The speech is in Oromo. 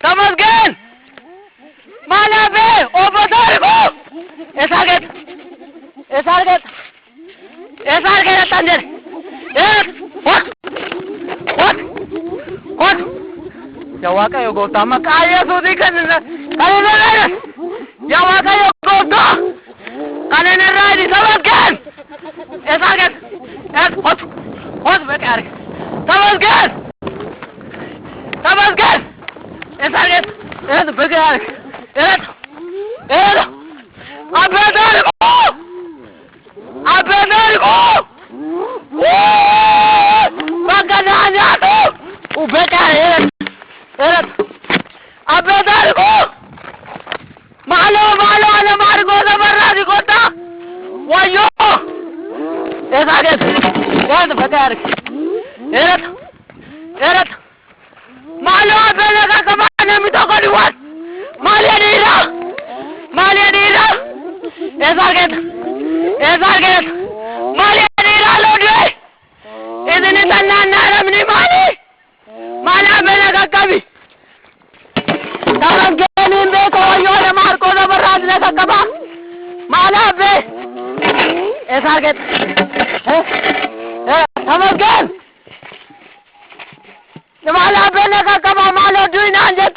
Tamasgen! Malabe! Obadargo! Esarget! Esarget! Esarget Tanjer! What? What? What? Jawa kayo go tama kaya sudi kanina. Kanina na. Jawa kayo go to. Kanina ready Tamasgen! Esarget! What? What bekar? Tamasgen! Tamasgen! Esarget! Bekar! Abedargo! Abedargo! Makananya tu! Bekar! Abedargo! Malo ana margo zabarradi kota! Wayo! Esarget! Bekar! Malo abelaga kamana mito kaliwat! Malia Nira! Esarget! Malia Nira lodwe! Idini tannan naramni mali! Mala belaga kabi! Taram kenin be ko yore marko da barad na kakaba! Mala be! Esarget! Tamasgen! Mala be na kakaba malo duin anjet